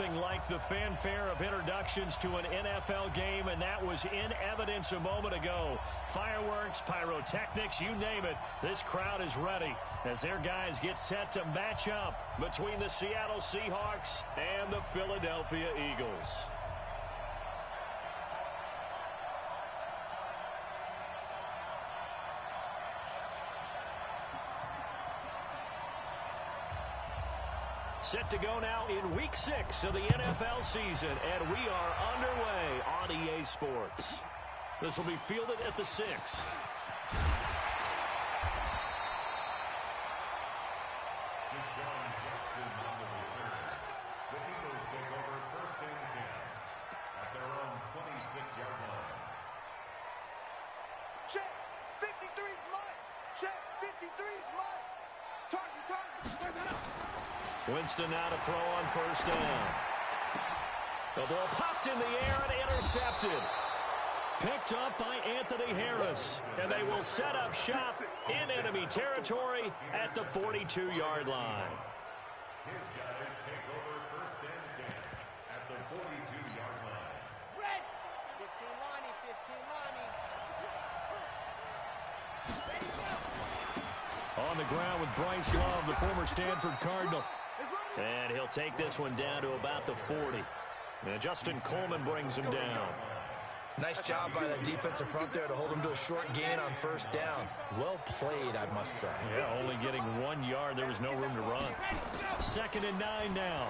nothing like the fanfare of introductions to an NFL game, and that was in evidence a moment ago. Fireworks, pyrotechnics, you name it. This crowd is ready as their guys get set to match up between the Seattle Seahawks and the Philadelphia Eagles. Set to go now in Week 6 of the NFL season, and we are underway on EA Sports. This will be fielded at the 6. Check, 53's mine. Check, 53's mine. Target. Winston now to throw on first down. The ball popped in the air and intercepted. Picked up by Anthony Harris. And they will set up shop in enemy territory at the 42-yard line. His guys take over first and 10 at the 42-yard line. Red. 15 Lonnie, 15 Lonnie. Ready, go. On the ground with Bryce Love, the former Stanford Cardinal. And he'll take this one down to about the 40. And Justin Coleman brings him down. Nice job by that defensive front there to hold him to a short gain on first down. Well played, I must say. Yeah, only getting 1 yard. There was no room to run. 2nd and 9 now.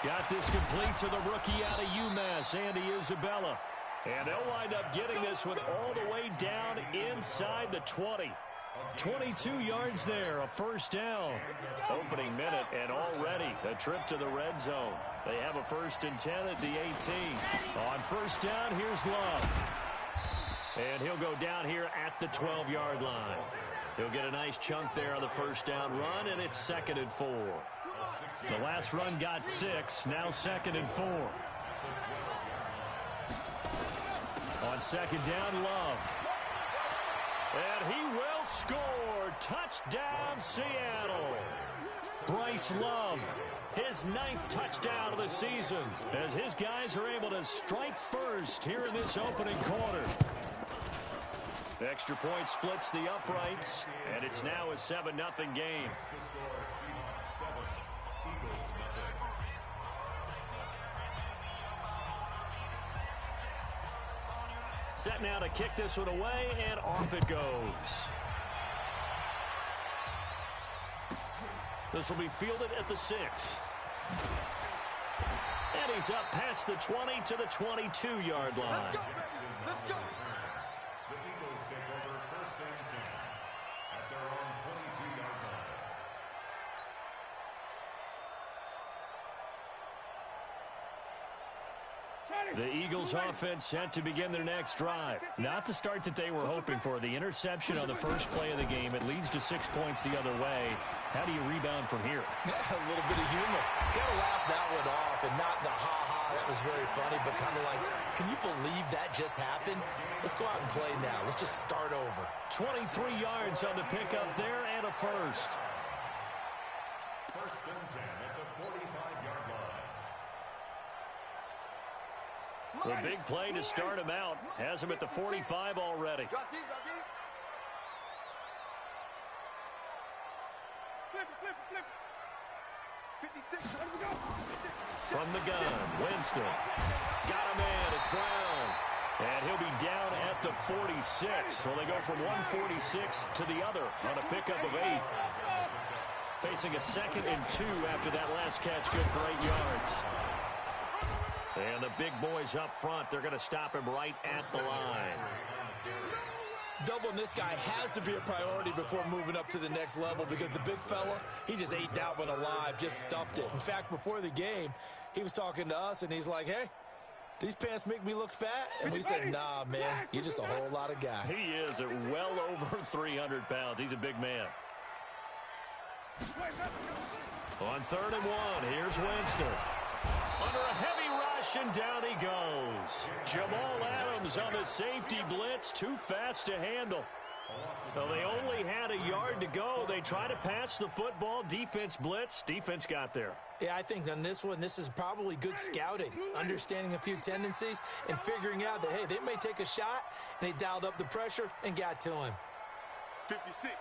Got this complete to the rookie out of UMass, Andy Isabella. And they'll wind up getting this one all the way down inside the 20. 22 yards there, a first down. Opening minute, and already a trip to the red zone. They have a 1st and 10 at the 18. On first down, here's Love. And he'll go down here at the 12-yard line. He'll get a nice chunk there on the first down run, and it's 2nd and 4. The last run got 6, now 2nd and 4. On 2nd down, Love. And he will score. Touchdown, Seattle. Bryce Love, his 9th touchdown of the season, as his guys are able to strike first here in this opening quarter. The extra point splits the uprights, and it's now a 7-0 game. Set now to kick this one away, and off it goes. This will be fielded at the 6. And he's up past the 20 to the 22-yard line. Let's go. The Eagles take over first and 10 at their own 22-yard line. The Eagles offense set to begin their next drive. Not the start that they were hoping for. The interception on the first play of the game. It leads to 6 points the other way. How do you rebound from here? A little bit of humor. Got to laugh that one off, and not the ha-ha, that was very funny, but kind of like, can you believe that just happened? Let's go out and play now. Let's just start over. 23 yards on the pickup there, and a first. First and 10 at the 45-yard line. The big play to start him out. Has him at the 45 already. Drop deep. Flip. 56, let me go. From the gun, Winston. Got him in, it's Brown. And he'll be down at the 46. Well, they go from 146 to the other on a pickup of 8. Facing a 2nd and 2 after that last catch, good for 8 yards. And the big boys up front, they're going to stop him right at the line. Doubling this guy has to be a priority before moving up to the next level, because the big fella, he just ate that one alive, just stuffed it. In fact, before the game, he was talking to us, and he's like, hey, these pants make me look fat? And we said, nah, man, you're just a whole lot of guy. He is at well over 300 pounds. He's a big man. On 3rd and 1, here's Winston. Under a heavy rush, and down he goes. Jamal Adams on the safety blitz, too fast to handle. Well, they only had a yard to go. They tried to pass the football. Defense blitz. Defense got there. Yeah, I think on this one, this is probably good scouting, understanding a few tendencies, and figuring out that, hey, they may take a shot, and they dialed up the pressure and got to him. 56.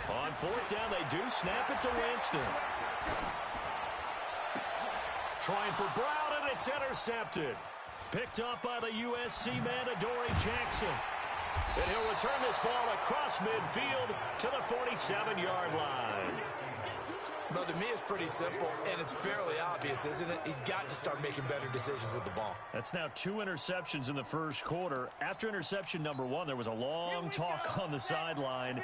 On fourth down, they do snap it to Winston. Trying for Brown, and it's intercepted. Picked up by the USC man, Adoree Jackson. And he'll return this ball across midfield to the 47-yard line. Well, to me, it's pretty simple, and it's fairly obvious, isn't it? He's got to start making better decisions with the ball. That's now 2 interceptions in the first quarter. After interception number 1, there was a long talk on the sideline,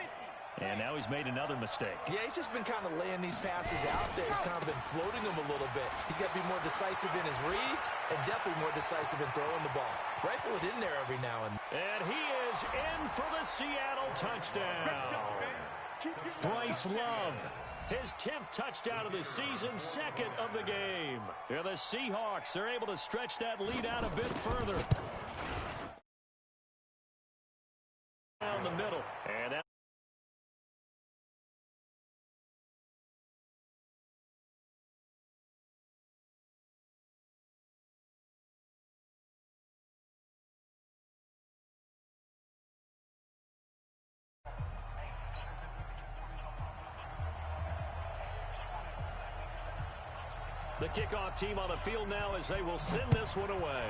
and now he's made another mistake. Yeah, he's just been kind of laying these passes out there. He's kind of been floating them a little bit. He's got to be more decisive in his reads and definitely more decisive in throwing the ball. Rifle it in there every now and then. And he is in for the Seattle touchdown. Bryce Love, his 10th touchdown of the season, 2nd of the game. And the Seahawks are able to stretch that lead out a bit further. Down the middle. And that the kickoff team on the field now as they will send this one away.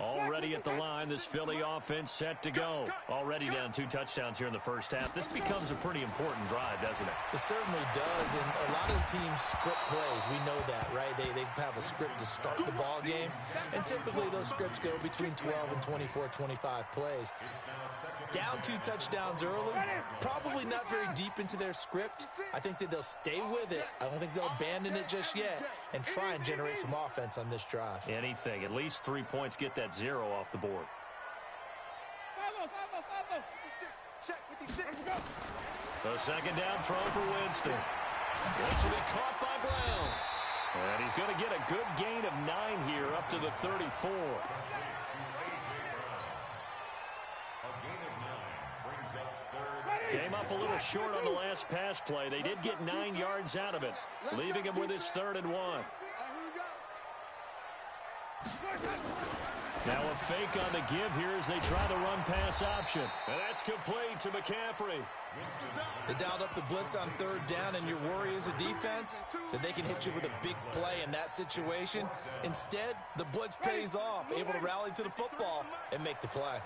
Already at the line, this Philly offense set to go. Already down 2 touchdowns here in the first half. This becomes a pretty important drive, doesn't it? It certainly does, and a lot of teams script plays. We know that, right? They have a script to start the ball game, and typically those scripts go between 12 and 24, 25 plays. Down 2 touchdowns early, probably not very deep into their script. I think that they'll stay with it. I don't think they'll abandon it just yet and try and generate some offense on this drive. Anything. At least 3 points, get that 0 off the board. The second down throw for Winston. This will be caught by Brown. And he's going to get a good gain of 9 here up to the 34. Came up a little short on the last pass play. They did get 9 yards out of it, leaving him with his 3rd and 1. Now a fake on the give here as they try the run-pass option. And that's complete to McCaffrey. They dialed up the blitz on 3rd down, and your worry as a defense that they can hit you with a big play in that situation. Instead, the blitz pays off, able to rally to the football and make the play.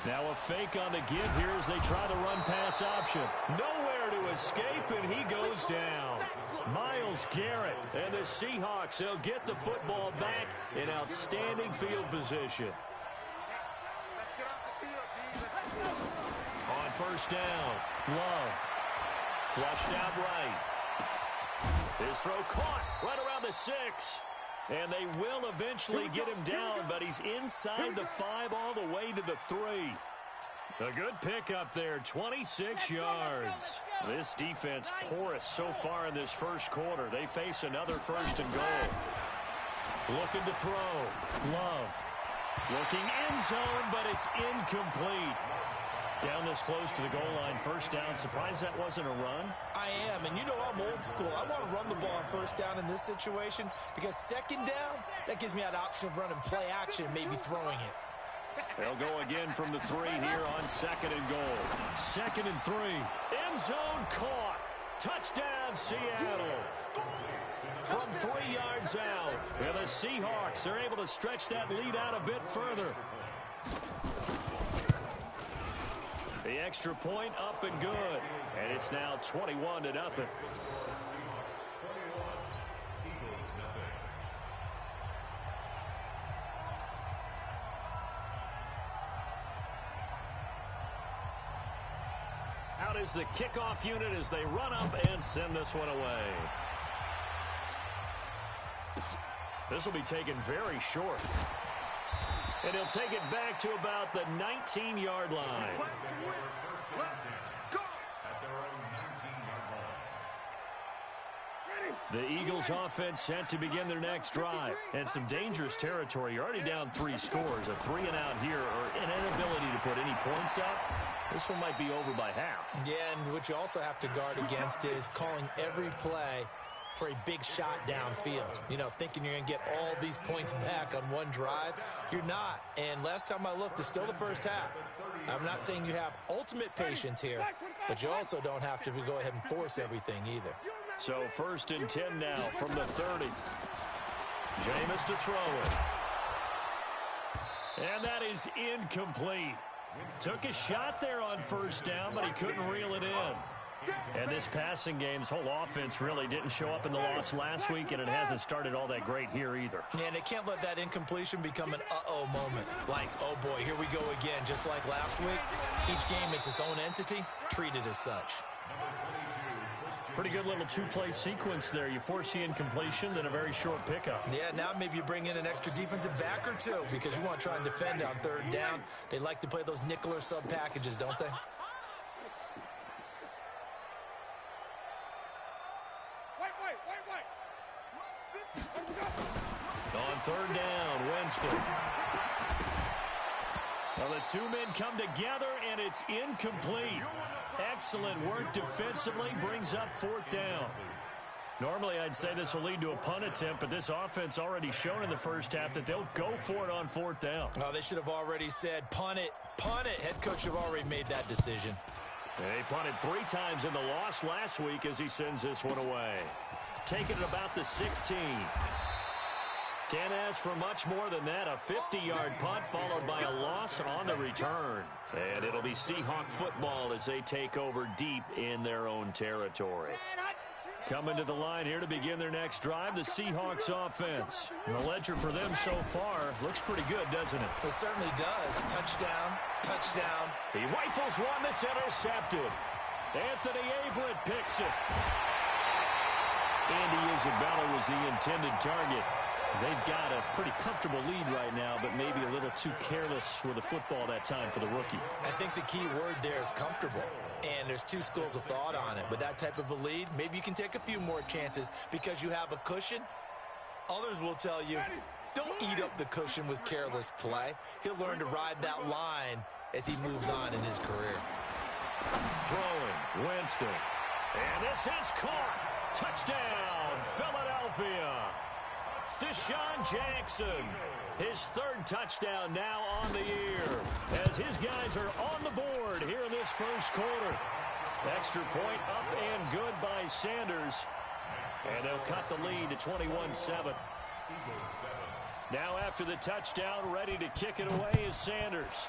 Now a fake on the give here as they try the run-pass option. Nowhere to escape, and he goes down. Myles Garrett and the Seahawks, they'll get the football back in outstanding field position. On first down, Love. Flushed out right. His throw caught right around the 6. And they will eventually get him down, but he's inside the 5 all the way to the 3. A good pickup there, 26 yards. This defense porous so far in this first quarter. They face another 1st and goal. Looking to throw. Love. Looking end zone, but it's incomplete. Down this close to the goal line, 1st down. Surprised that wasn't a run? I am, and you know I'm old school. I want to run the ball on 1st down in this situation because 2nd down, that gives me an option of running play action, maybe throwing it. They'll go again from the 3 here on 2nd and goal. 2nd and 3. End zone caught. Touchdown, Seattle. From 3 yards out. And the Seahawks are able to stretch that lead out a bit further. The extra point up and good. And it's now 21-0. Out out as the kickoff unit as they run up and send this one away. This will be taken very short. And he'll take it back to about the 19-yard line. The Eagles offense set to begin their next drive. And some dangerous territory. You're already down 3 scores. A 3 and out here, or an inability to put any points up. This one might be over by half. Yeah, and what you also have to guard against is calling every play for a big shot downfield. You know, thinking you're going to get all these points back on one drive. You're not. And last time I looked, it's still the first half. I'm not saying you have ultimate patience here, but you also don't have to go ahead and force everything either. So 1st and 10 now from the 30. Jameis to throw it. And that is incomplete. Took a shot there on 1st down, but he couldn't reel it in. And this passing game's whole offense really didn't show up in the loss last week, and it hasn't started all that great here either. Yeah, and they can't let that incompletion become an uh-oh moment. Like, oh boy, here we go again, just like last week. Each game is its own entity, treated as such. Pretty good little 2-play sequence there. You force the incompletion, then a very short pickup. Yeah, now maybe you bring in an extra defensive back or two because you want to try and defend on 3rd down. They like to play those nickel or sub packages, don't they? On 3rd down, Winston. Well, the 2 men come together, and it's incomplete. Excellent work defensively, brings up 4th down. Normally, I'd say this will lead to a punt attempt, but this offense already shown in the first half that they'll go for it on 4th down. Oh, they should have already said, punt it, punt it. Head coach should have already made that decision. They punted 3 times in the loss last week as he sends this one away. Taking it about the 16. Can't ask for much more than that. A 50-yard punt followed by a loss on the return. And it'll be Seahawk football as they take over deep in their own territory. Coming to the line here to begin their next drive, the Seahawks offense. And the ledger for them so far looks pretty good, doesn't it? It certainly does. Touchdown, touchdown. He rifles one that's intercepted. Anthony Averett picks it. Andy Isabella was the intended target. They've got a pretty comfortable lead right now, but maybe a little too careless with the football that time for the rookie. I think the key word there is comfortable. And there's 2 schools of thought on it. With that type of a lead, maybe you can take a few more chances because you have a cushion. Others will tell you, don't eat up the cushion with careless play. He'll learn to ride that line as he moves on in his career. Throwing, Winston. And this is caught. Touchdown, Philadelphia. Deshaun Jackson, his 3rd touchdown now on the year as his guys are on the board here in this first quarter. Extra point up and good by Sanders. And they'll cut the lead to 21-7. Now after the touchdown, ready to kick it away is Sanders.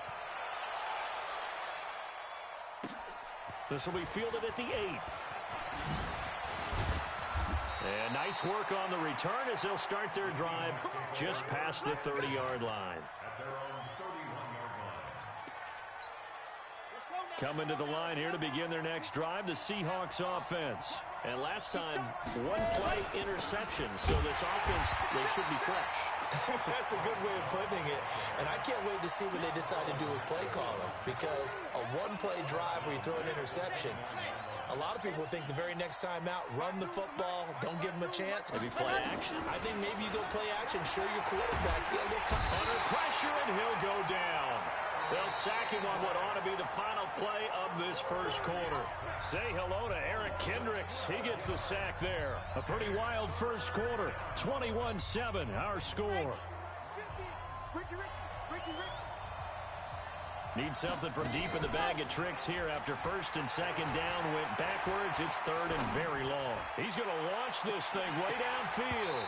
This will be fielded at the 8. And nice work on the return as they'll start their drive just past the 30-yard line. Coming to the line here to begin their next drive, the Seahawks offense. And last time, 1-play interception. So this offense, they should be fresh. That's a good way of putting it. And I can't wait to see what they decide to do with play calling. Because a 1-play drive where you throw an interception, a lot of people think the very next time out, run the football, don't give them a chance. Maybe play action. I think maybe you go play action, show your quarterback. Under pressure, and he'll go down. They'll sack him on what ought to be the final play of this first quarter. Say hello to Eric Kendricks. He gets the sack there. A pretty wild first quarter. 21-7, our score. Need something from deep in the bag of tricks here after 1st and 2nd down. Went backwards. It's 3rd and very long. He's going to launch this thing way downfield.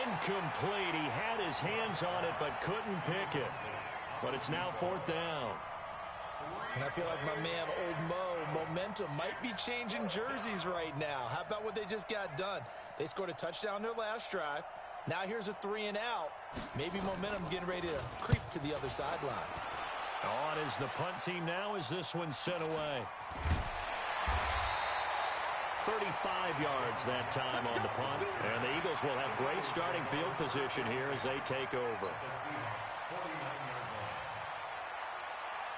Incomplete. He had his hands on it but couldn't pick it. But it's now 4th down. And I feel like my man, Old Mo, momentum might be changing jerseys right now. How about what they just got done? They scored a touchdown their last drive. Now here's a 3 and out. Maybe momentum's getting ready to creep to the other sideline. On is the punt team now as this one's sent away. 35 yards that time on the punt. And the Eagles will have great starting field position here as they take over.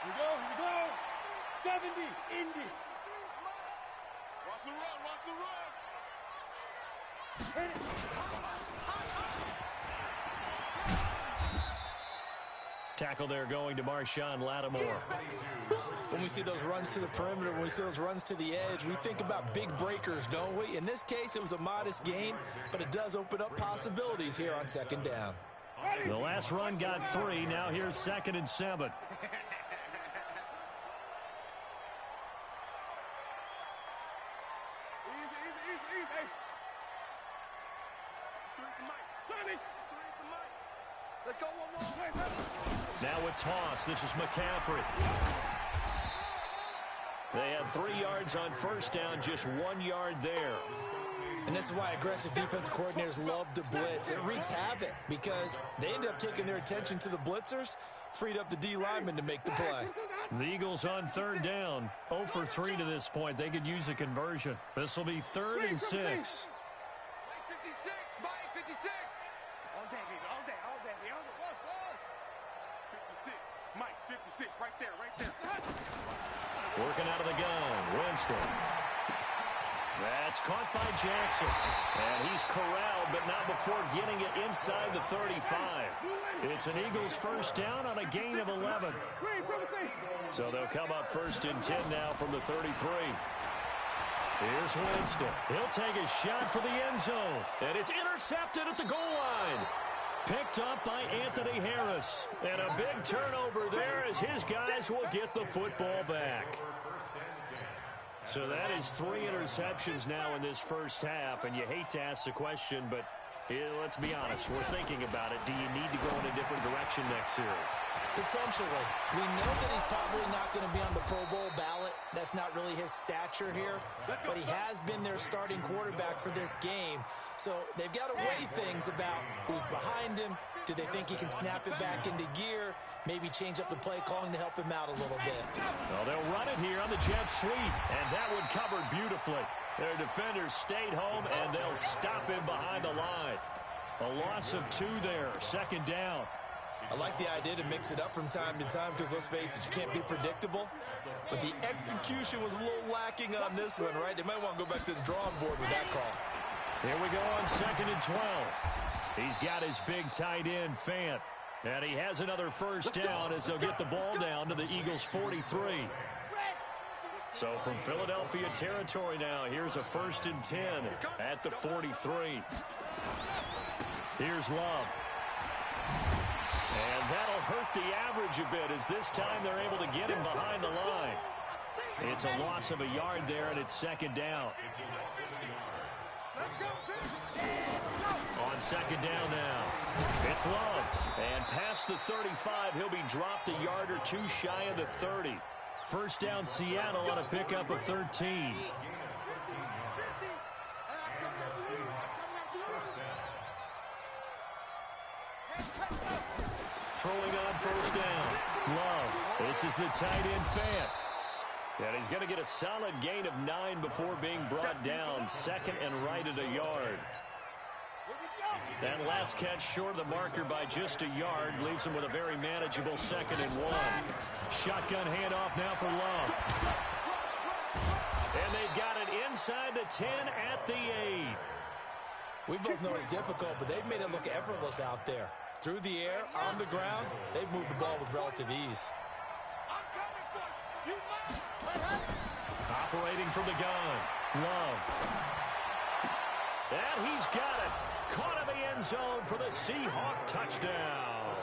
Here we go. 70, Indy. Watch the run, watch the run. Hit it. Tackle there going to Marshawn Lattimore. When we see those runs to the perimeter, when we see those runs to the edge, we think about big breakers, don't we? In this case, it was a modest gain, but it does open up possibilities here on second down. The last run got 3. Now here's 2nd and 7. Let's go one more. Now a toss. This is McCaffrey. They had 3 yards on first down, just 1 yard there. And this is why aggressive defense coordinators love to blitz. It wreaks havoc because they end up taking their attention to the blitzers, freed up the D lineman to make the play. The Eagles on 3rd down, 0 for 3 to this point. They could use a conversion. This will be 3rd and 6. Mike 56, Mike 56. All day, baby, all day, all day. What's 56, Mike 56, right there. Working out of the gun, Winston. That's caught by Jackson. And he's corralled, but not before getting it inside the 35. It's an Eagles first down on a gain of 11. So they'll come up 1st and 10 now from the 33. Here's Winston. He'll take a shot for the end zone. And it's intercepted at the goal line. Picked up by Anthony Harris. And a big turnover there as his guys will get the football back. So that is 3 interceptions now in this first half. And you hate to ask the question, but let's be honest. We're thinking about it. Do you need to go in a different direction next series? Potentially. We know that he's probably not going to be on the Pro Bowl ballot. That's not really his stature here. But he has been their starting quarterback for this game. So they've got to weigh things about who's behind him. Do they think he can snap it back into gear? Maybe change up the play calling to help him out a little bit. Well, they'll run it here on the jet sweep. And that one covered beautifully. Their defenders stayed home, and they'll stop him behind the line. A loss of 2 there. 2nd down. I like the idea to mix it up from time to time because, let's face it, you can't be predictable. But the execution was a little lacking on this one, right? They might want to go back to the drawing board with that call. Here we go on 2nd and 12. He's got his big tight end, Fant. And he has another first down as they'll get the ball down to the Eagles' 43. So from Philadelphia territory now, here's a 1st and 10 at the 43. Here's Love. And that'll hurt the average a bit as this time they're able to get him behind the line. It's a loss of a yard there, and it's 2nd down. On 2nd down now, it's Love. And past the 35, he'll be dropped a yard or 2 shy of the 30. First down Seattle on a pickup of 13. Throwing on first down. Love. This is the tight end, Fant. And he's going to get a solid gain of 9 before being brought down. 2nd and right at a yard. That last catch short of the marker by just a yard leaves him with a very manageable 2nd and 1. Shotgun handoff now for Love. And they've got it inside the 10 at the 8. We both know it's difficult, but they've made it look effortless out there. Through the air, on the ground, they've moved the ball with relative ease. Operating from the gun. Love. And he's got it. Caught in the end zone for the Seahawk touchdown.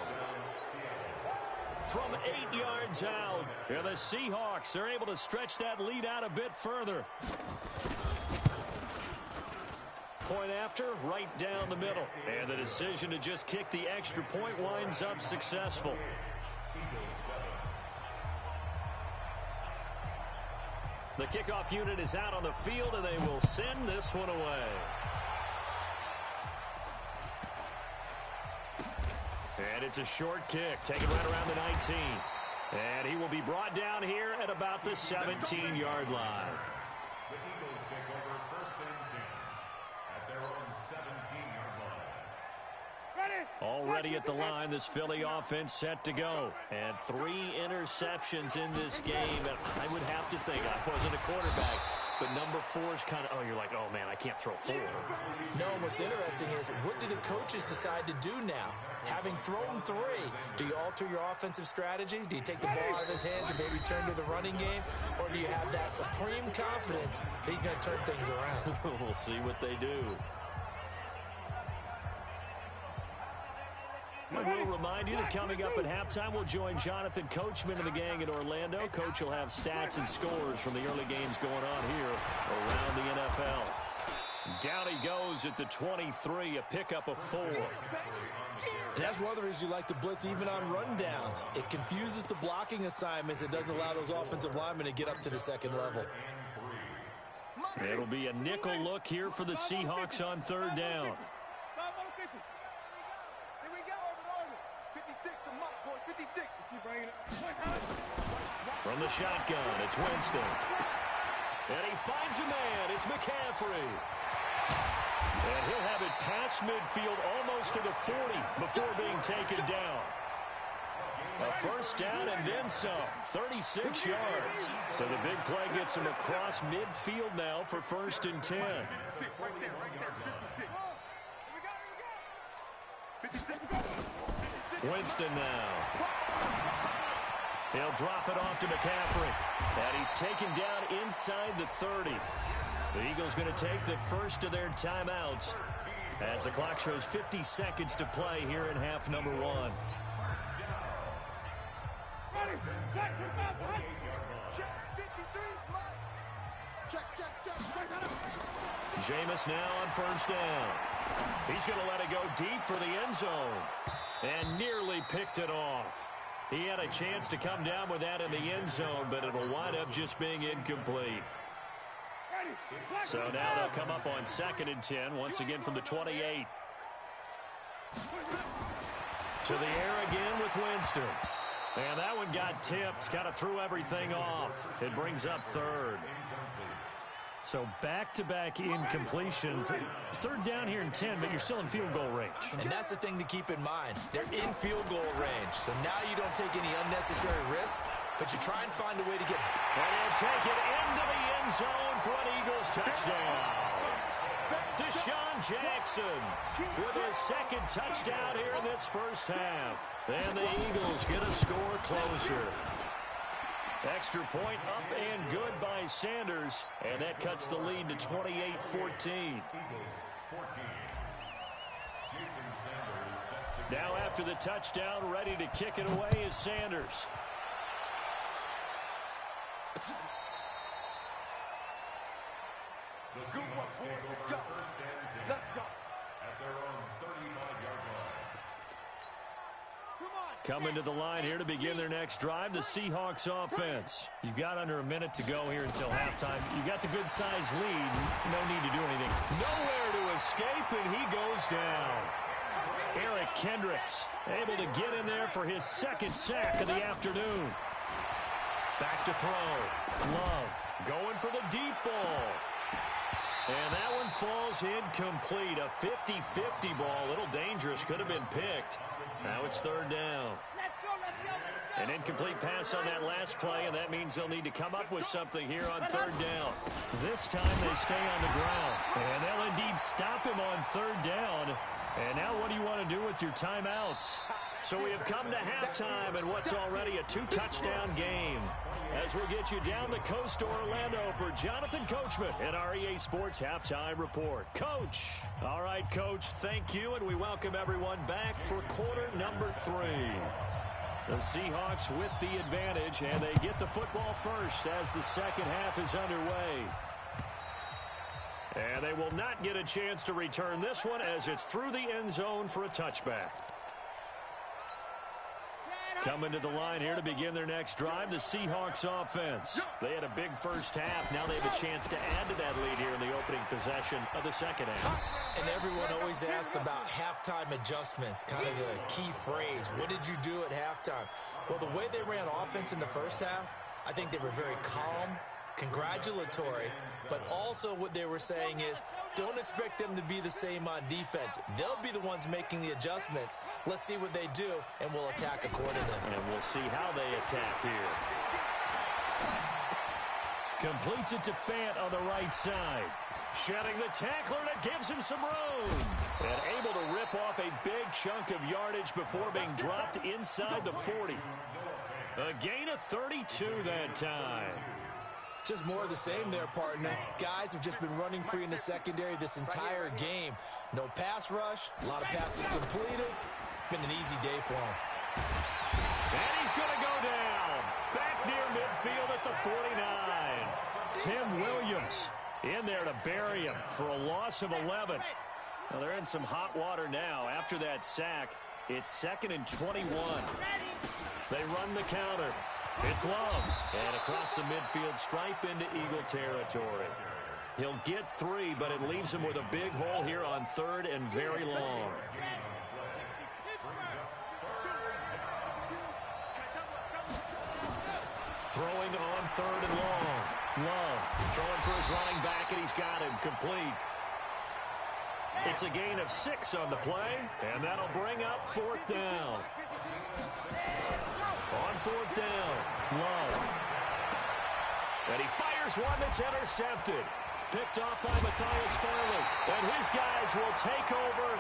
From 8 yards out. And the Seahawks are able to stretch that lead out a bit further. Point after, right down the middle. And the decision to just kick the extra point winds up successful. The kickoff unit is out on the field, and they will send this one away. And it's a short kick, taken right around the 19. And he will be brought down here at about the 17-yard line. and 10 at their own 17-yard line. Already at the line, this Philly offense set to go. And 3 interceptions in this game. And I would have to think, I wasn't a quarterback, but number 4 is kind of, you're like, oh, man, I can't throw 4. No, what's interesting is, what do the coaches decide to do now? Having thrown 3, do you alter your offensive strategy? Do you take the ball out of his hands and maybe turn to the running game? Or do you have that supreme confidence that he's going to turn things around? We'll see what they do. I will remind you that coming up at halftime, we'll join Jonathan Coachman and the gang in Orlando. Coach will have stats and scores from the early games going on here around the NFL. Down he goes at the 23, a pickup of 4. And that's one of the reasons you like to blitz even on rundowns. It confuses the blocking assignments. It doesn't allow those offensive linemen to get up to the second level. It'll be a nickel look here for the Seahawks on 3rd down. From the shotgun, it's Winston. And he finds a man. It's McCaffrey. And he'll have it past midfield almost to the 40 before being taken down. A first down and then some. 36 yards. So the big play gets him across midfield now for 1st and 10. Winston now. He'll drop it off to McCaffrey. And he's taken down inside the 30. The Eagles going to take the first of their timeouts as the clock shows 50 seconds to play here in half number 1. Jameis now on 1st down. He's going to let it go deep for the end zone. And nearly picked it off. He had a chance to come down with that in the end zone, but it'll wind up just being incomplete. So now they'll come up on 2nd and 10, once again from the 28. To the air again with Winston. And that one got tipped, kind of threw everything off. It brings up 3rd. So back-to-back incompletions. 3rd down here in 10, but you're still in field goal range. And that's the thing to keep in mind. They're in field goal range. So now you don't take any unnecessary risks, but you try and find a way to get... And he'll take it into the end zone for an Eagles touchdown. Deshaun Jackson with his 2nd touchdown here in this first half. And the Eagles get a score closer. Extra point up and good by Sanders, and that cuts the lead to 28-14. Now after the touchdown, ready to kick it away is Sanders. Good one, boys. Let's go. Let's go. At their own 35-yard line. Coming to the line here to begin their next drive, the Seahawks offense. You've got under a minute to go here until halftime. You've got the good-sized lead. No need to do anything. Nowhere to escape, and he goes down. Eric Kendricks able to get in there for his 2nd sack of the afternoon. Back to throw. Love going for the deep ball. And that one falls incomplete. A 50-50 ball. A little dangerous. Could have been picked. Now it's 3rd down. Let's go, let's go, let's go. An incomplete pass on that last play, and that means they'll need to come up with something here on 3rd down. This time they stay on the ground. And they'll indeed stop him on 3rd down. And now what do you want to do with your timeouts? So we have come to halftime in what's already a 2-touchdown game. As we'll get you down the coast to Orlando for Jonathan Coachman in our EA Sports Halftime Report. Coach. All right, Coach, thank you, and we welcome everyone back for quarter number 3. The Seahawks with the advantage, and they get the football first as the second half is underway. And they will not get a chance to return this one as it's through the end zone for a touchback. Coming to the line here to begin their next drive, the Seahawks offense. They had a big first half. Now they have a chance to add to that lead here in the opening possession of the second half. And everyone always asks about halftime adjustments, kind of the key phrase. What did you do at halftime? Well, the way they ran offense in the first half, I think they were very calm, congratulatory, but also what they were saying is don't expect them to be the same on defense. They'll be the ones making the adjustments. Let's see what they do, and we'll attack accordingly. And we'll see how they attack here. Completes it to Fant on the right side. Shedding the tackler, and it gives him some room. And able to rip off a big chunk of yardage before being dropped inside the 40. A gain of 32 that time. Just more of the same there, partner. Guys have just been running free in the secondary this entire game. No pass rush, a lot of passes completed. Been an easy day for him. And he's going to go down. Back near midfield at the 49. Tim Williams in there to bury him for a loss of 11. Well, they're in some hot water now. After that sack, it's 2nd and 21. They run the counter. It's Love. And across the midfield stripe into Eagle territory. He'll get 3, but it leaves him with a big hole here on 3rd and very long. Throwing on 3rd and long. Love throwing for his running back, and he's got him complete. It's a gain of 6 on the play, and that'll bring up 4th down. On 4th down, Love. And he fires one that's intercepted. Picked off by Matthias Farley. And his guys will take over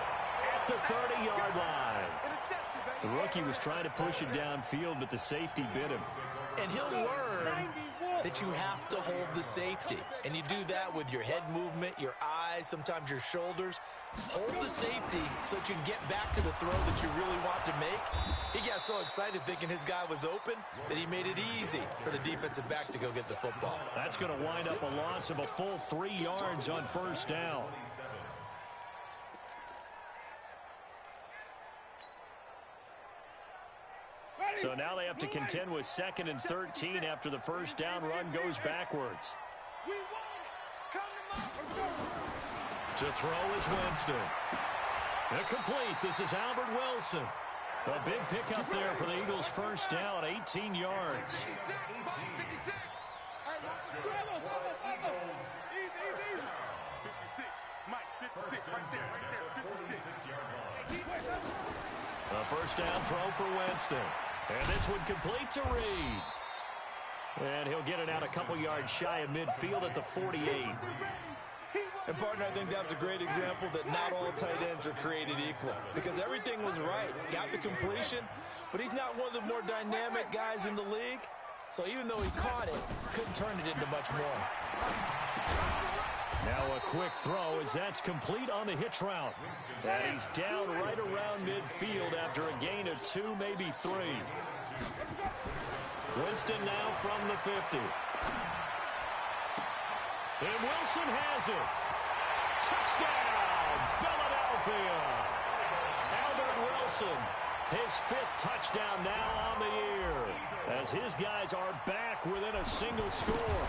at the 30-yard line. The rookie was trying to push it downfield, but the safety bit him. And he'll learn that you have to hold the safety. And you do that with your head movement, your eyes, sometimes your shoulders. Hold the safety so that you can get back to the throw that you really want to make. He got so excited thinking his guy was open that he made it easy for the defensive back to go get the football. That's going to wind up a loss of a full 3 yards on 1st down. So now they have to contend with 2nd and 13 after the 1st down run goes backwards. To throw is Winston. Incomplete. This is Albert Wilson. A big pickup there for the Eagles' 1st down, 18 yards. 56, Mike, 56, right there, 56. A 1st down throw for Winston. And this one complete to Reed. And he'll get it out a couple yards shy of midfield at the 48. And, partner, I think that's a great example that not all tight ends are created equal. Because everything was right. Got the completion, but he's not one of the more dynamic guys in the league. So even though he caught it, couldn't turn it into much more. Now a quick throw as that's complete on the hitch route. And he's down right around midfield after a gain of 2, maybe 3. Winston now from the 50. And Wilson has it. Touchdown, Philadelphia. Albert Wilson, his 5th touchdown now on the year. As his guys are back within a single score.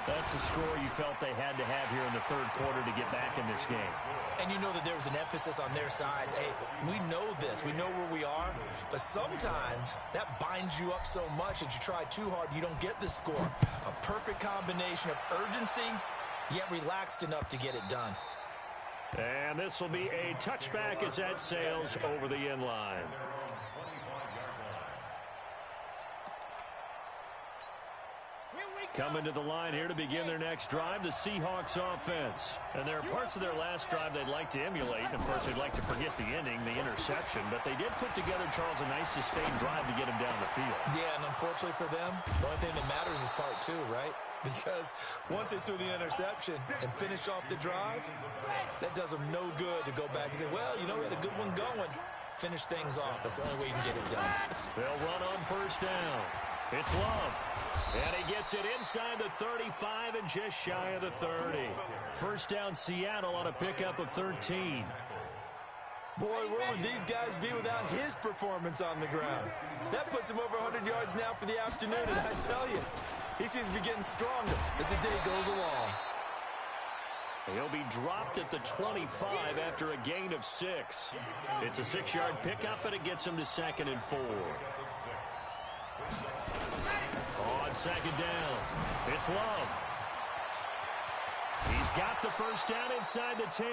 That's the score you felt they had to have here in the 3rd quarter to get back in this game. And you know that there was an emphasis on their side. Hey, we know this. We know where we are. But sometimes that binds you up so much that you try too hard, you don't get the score. A perfect combination of urgency, yet relaxed enough to get it done. And this will be a touchback as that sails over the end line. Coming to the line here to begin their next drive, the Seahawks offense. And there are parts of their last drive they'd like to emulate. And of course, they'd like to forget the ending, the interception. But they did put together, Charles, a nice sustained drive to get him down the field. Yeah, and unfortunately for them, the only thing that matters is part 2, right? Because once they threw the interception and finished off the drive, that does them no good to go back and say, well, you know, we had a good one going. Finish things off. That's the only way you can get it done. They'll run on 1st down. It's Love. And he gets it inside the 35 and just shy of the 30. 1st down Seattle on a pickup of 13. Boy, where would these guys be without his performance on the ground? That puts him over 100 yards now for the afternoon, and I tell you, he seems to be getting stronger as the day goes along. He'll be dropped at the 25 after a gain of 6. It's a 6-yard pickup, and it gets him to 2nd and 4. On second down. It's Love. He's got the first down inside the 10.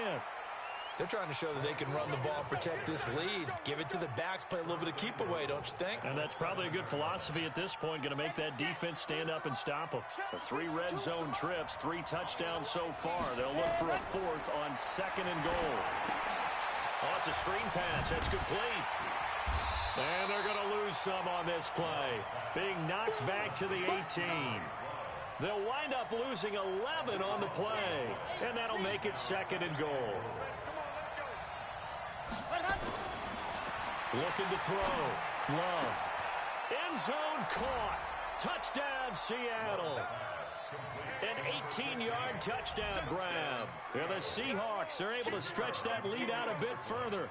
They're trying to show that they can run the ball, protect this lead. Give it to the backs, play a little bit of keep away, don't you think? And that's probably a good philosophy at this point, going to make that defense stand up and stop them. The 3 red zone trips, 3 touchdowns so far. They'll look for a 4th on 2nd and goal. Oh, it's a screen pass. That's complete. And they're going to lose some on this play. Being knocked back to the 18. They'll wind up losing 11 on the play. And that'll make it 2nd and goal. Looking to throw. Love. End zone caught. Touchdown, Seattle. An 18-yard touchdown grab. And the Seahawks are able to stretch that lead out a bit further.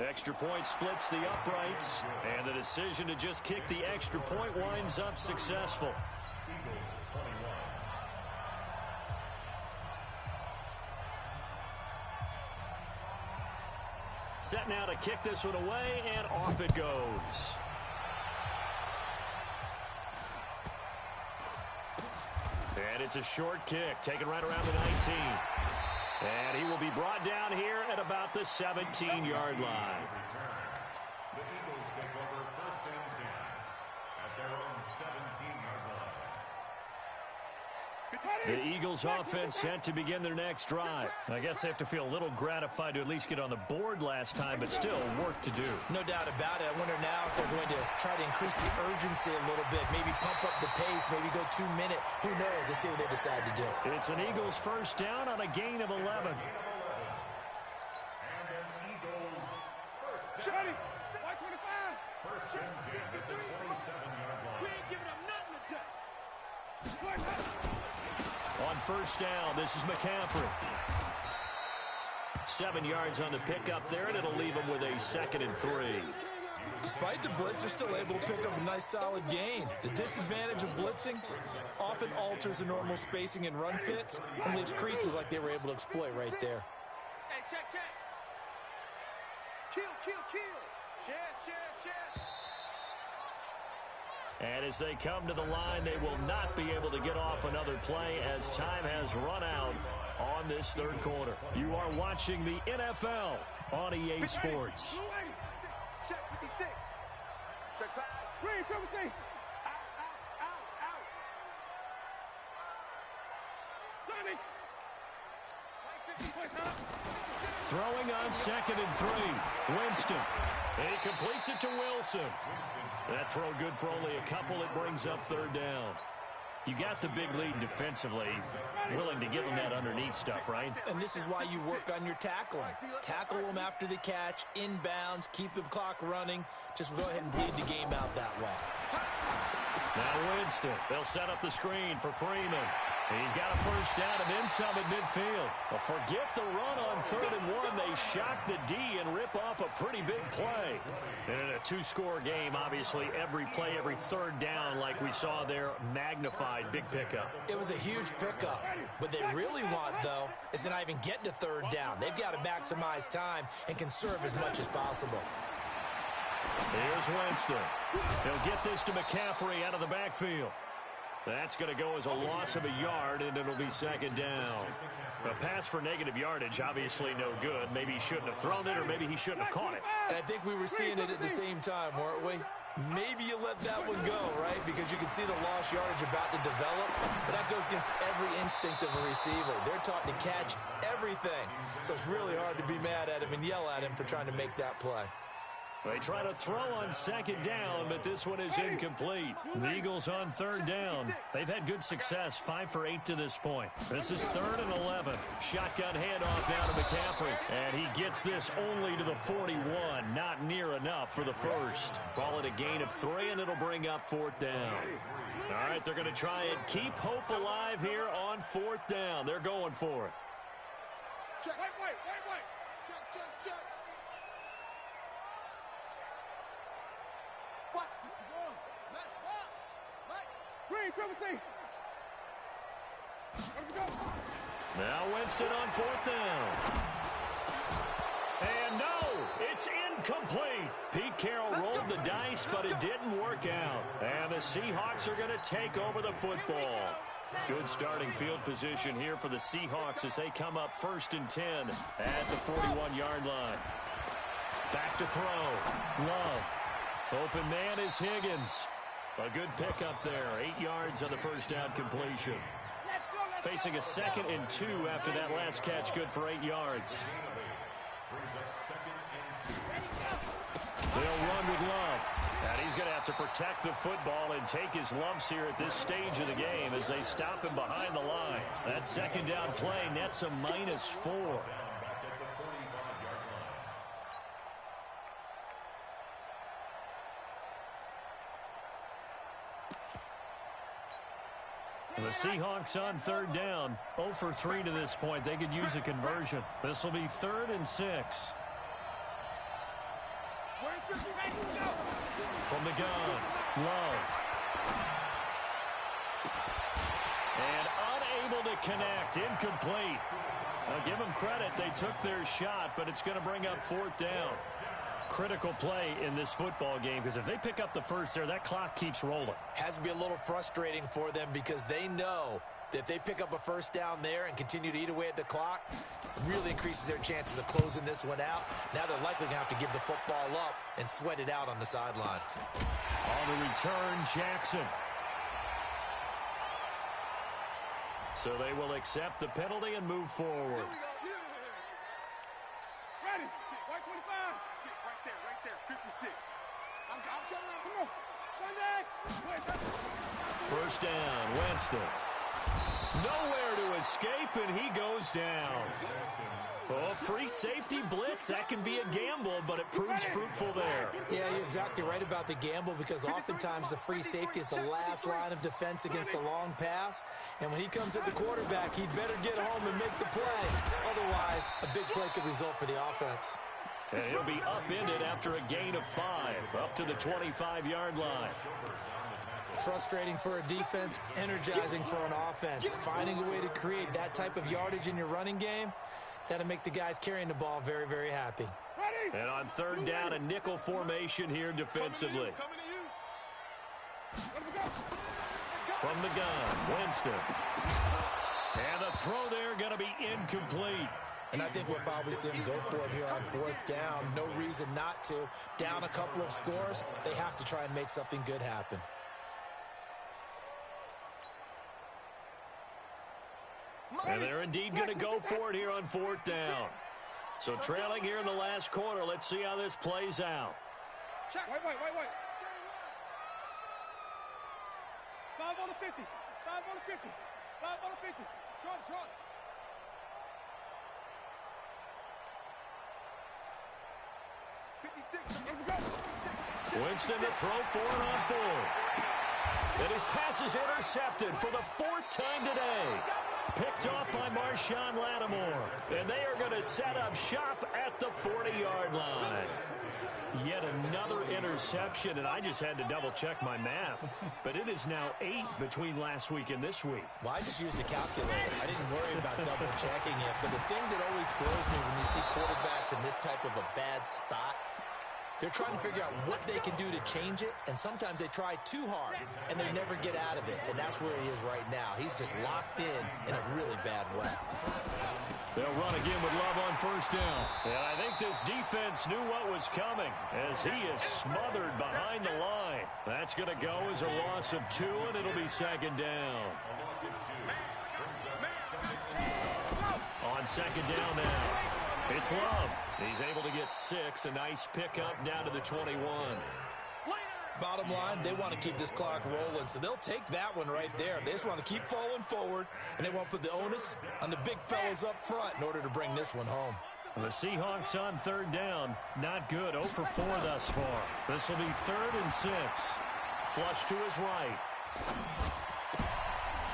Extra point splits the uprights. And the decision to just kick the extra point winds up successful. Set now to kick this one away, and off it goes. And it's a short kick, taken right around the 19. And he will be brought down here at about the 17-yard line. The Eagles take over 1st and 10 at their own 17-yard line. The Eagles offense set to begin their next drive. I guess they have to feel a little gratified to at least get on the board last time, but still work to do. No doubt about it. I wonder now if they're going to try to increase the urgency a little bit, maybe pump up the pace, maybe go 2-minute. Who knows? Let's see what they decide to do. It's an Eagles first down on a gain of 11. And an Eagles first down. 525. 1st and 10 at the 27-yard line. We ain't giving up nothing today. On first down, this is McCaffrey. 7 yards on the pickup there, and it'll leave him with a 2nd and 3. Despite the blitz, they're still able to pick up a nice solid gain. The disadvantage of blitzing often alters the normal spacing and run fits and leaves creases like they were able to exploit right there. Hey, check. Kill. Share. And as they come to the line, they will not be able to get off another play as time has run out on this 3rd quarter. You are watching the NFL on EA Sports. Check 56. Check pass. Green, 53. Out. Johnny. Throwing on 2nd and 3. Winston. And he completes it to Wilson. That throw good for only a couple. It brings up 3rd down. You got the big lead defensively. Willing to give them that underneath stuff, right? And this is why you work on your tackling. Tackle them after the catch, inbounds, keep the clock running. Just go ahead and bleed the game out that way. Now Winston. They'll set up the screen for Freeman. He's got a first down and then some at midfield. But forget the run on 3rd and 1. They shock the D and rip off a pretty big play. And in a 2-score game, obviously, every play, every 3rd down, like we saw there, magnified big pickup. It was a huge pickup. What they really want, though, is to not even get to 3rd down. They've got to maximize time and conserve as much as possible. Here's Winston. He'll get this to McCaffrey out of the backfield. That's going to go as a loss of a yard, and it'll be 2nd down. A pass for negative yardage, obviously no good. Maybe he shouldn't have thrown it, or maybe he shouldn't have caught it. And I think we were seeing it at the same time, weren't we? Maybe you let that one go, right? Because you can see the lost yardage about to develop. But that goes against every instinct of a receiver. They're taught to catch everything. So it's really hard to be mad at him and yell at him for trying to make that play. They try to throw on 2nd down, but this one is incomplete. The Eagles on 3rd down. They've had good success, 5 for 8 to this point. This is 3rd and 11. Shotgun handoff now to McCaffrey. And he gets this only to the 41. Not near enough for the first. Call it a gain of 3, and it'll bring up 4th down. All right, they're going to try and keep hope alive here on 4th down. They're going for it. Check. Wait. Check. Watch. Let's watch. Green, 53. Where we go? Now Winston on 4th down. And no! Incomplete. Pete Carroll rolled the dice, but it didn't work out. And the Seahawks are going to take over the football. Good starting field position here for the Seahawks as they come up 1st and 10 at the 41-yard line. Back to throw. Love. Open man is Higgins. A good pickup there. 8 yards on the first down completion. Facing a 2nd and 2 after that last catch. Good for 8 yards. They'll run with Love. And he's going to have to protect the football and take his lumps here at this stage of the game as they stop him behind the line. That 2nd down play nets a -4. The Seahawks on 3rd down. 0 for 3 to this point. They could use a conversion. This will be 3rd and 6. From the gun, Love. And unable to connect. Incomplete. I'll give them credit. They took their shot, but it's going to bring up 4th down. Critical play in this football game because if they pick up the first there, that clock keeps rolling. Has to be a little frustrating for them because they know that if they pick up a first down there and continue to eat away at the clock, it really increases their chances of closing this one out. Now they're likely going to have to give the football up and sweat it out on the sideline. On the return, Jackson. So they will accept the penalty and move forward. Ready. Sit, white 25. Sit right there, 56. I'm coming out. Come on. First down, Winston. Nowhere to escape, and he goes down. Oh, free safety blitz, that can be a gamble, but it proves fruitful there. Yeah, you're exactly right about the gamble because oftentimes the free safety is the last line of defense against a long pass. And when he comes at the quarterback, he'd better get home and make the play. Otherwise, a big play could result for the offense. And he'll be upended after a gain of 5, up to the 25-yard line. Frustrating for a defense, energizing for an offense. Finding a way to create that type of yardage in your running game, that'll make the guys carrying the ball very, very happy. And on 3rd down, a nickel formation here defensively. From the gun, Winston. And the throw there going to be incomplete. And I think we'll probably see him go for it here on 4th down. No reason not to. Down a couple of scores, they have to try and make something good happen. And they're indeed going to go for it here on 4th down. So trailing here in the last quarter. Let's see how this plays out. Check. Wait. 5 on the 50. 5 on the 50. 5 on the 50. Short. Winston to throw for it on 4th. And his pass is intercepted for the 4th time today. Picked off by Marshawn Lattimore. And they are going to set up shop at the 40-yard line. Yet another interception, and I just had to double-check my math. But it is now 8 between last week and this week. Well, I just used a calculator. I didn't worry about double-checking it. But the thing that always throws me when you see quarterbacks in this type of a bad spot, they're trying to figure out what they can do to change it, and sometimes they try too hard, and they never get out of it. And that's where he is right now. He's just locked in a really bad way. They'll run again with Love on 1st down. And I think this defense knew what was coming as he is smothered behind the line. That's going to go as a loss of 2, and it'll be 2nd down. On 2nd down now. It's Love. He's able to get 6. A nice pickup down to the 21. Bottom line, they want to keep this clock rolling, so they'll take that one right there. They just want to keep falling forward, and they want to put the onus on the big fellas up front in order to bring this one home. The Seahawks on 3rd down. Not good. 0 for 4 thus far. This will be 3rd and 6. Flush to his right.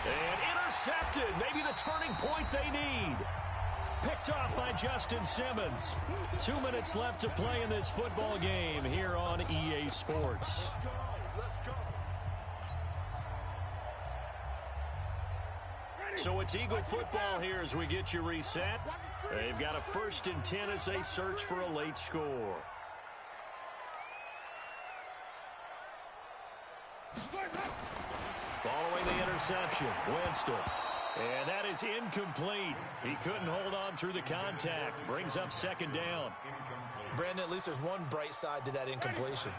And intercepted. Maybe the turning point they need. Picked off by Justin Simmons. 2 minutes left to play in this football game here on EA Sports. So it's Eagle football here as we get you reset. They've got a 1st and 10 as they search for a late score. reception. Winston. And that is incomplete. He couldn't hold on through the contact. Brings up second down. Brandon, at least there's one bright side to that incompletion.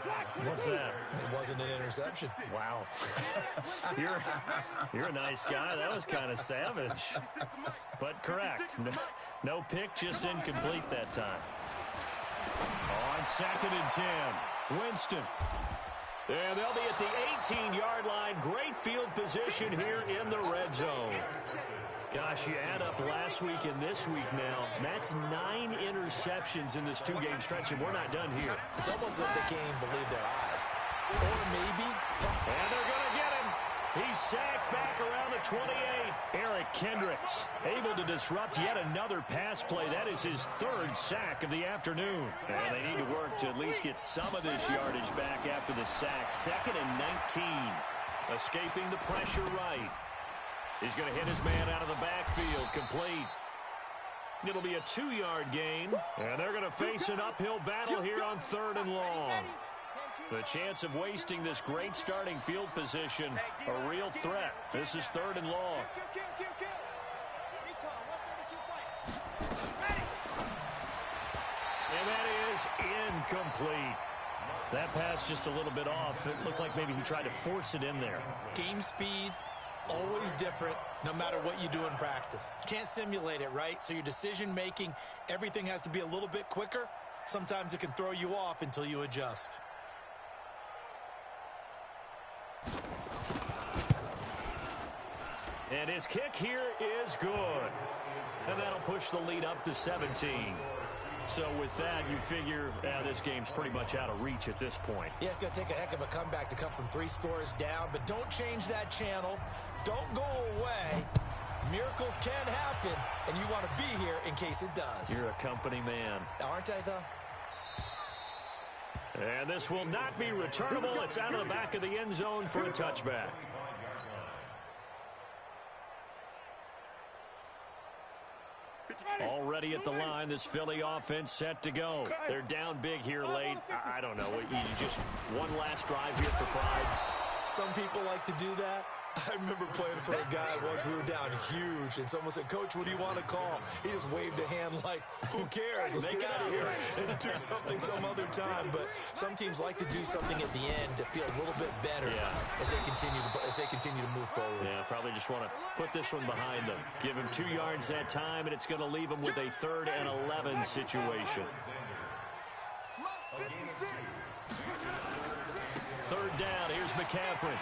What's that? It wasn't an interception. Wow. You're a nice guy. That was kind of savage. But correct. No pick, just incomplete that time. On 2nd and 10. Winston. And they'll be at the 18-yard line. Great field position here in the red zone. Gosh, you add up last week and this week now. That's 9 interceptions in this 2-game stretch, and we're not done here. It's almost like they can't even believe their eyes. Or maybe. And they're going to get him. He's sacked back around the 28. Eric Kendricks able to disrupt yet another pass play. That is his 3rd sack of the afternoon. And they need to work to at least get some of this yardage back after the sack. 2nd and 19. Escaping the pressure right. He's going to hit his man out of the backfield. Complete. It'll be a 2-yard gain. And they're going to face an uphill battle here on 3rd and long. The chance of wasting this great starting field position, a real threat. This is 3rd and long. And that is incomplete. That pass just a little bit off. It looked like maybe he tried to force it in there. Game speed, always different, no matter what you do in practice. Can't simulate it, right? So your decision-making, everything has to be a little bit quicker. Sometimes it can throw you off until you adjust. And his kick here is good. And that'll push the lead up to 17. So with that, you figure this game's pretty much out of reach at this point. Yeah, it's going to take a heck of a comeback to come from 3 scores down, but don't change that channel. Don't go away. Miracles can happen, and you want to be here in case it does. You're a company man. Aren't I, though? And this will not be returnable. It's out of the back of the end zone for a touchback. Already at the line, this Philly offense set to go. They're down big here late. I don't know. You just one last drive here for pride. Some people like to do that. I remember playing for a guy once. We were down huge, and someone said, "Coach, what do you want to call?" He just waved a hand like, "Who cares? Let's get out of here and do something some other time." But some teams like to do something at the end to feel a little bit better as they continue to move forward. Yeah, probably just want to put this one behind them. Give him 2 yards that time, and it's going to leave him with a 3rd and 11 situation. 3rd down. Here's McCaffrey.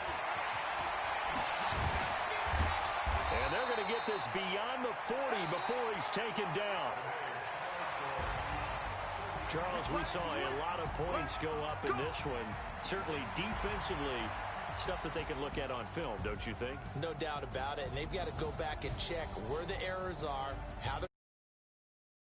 And they're going to get this beyond the 40 before he's taken down. Charles, we saw a lot of points go up in this one. Certainly defensively, stuff that they can look at on film, don't you think? No doubt about it. And they've got to go back and check where the errors are, how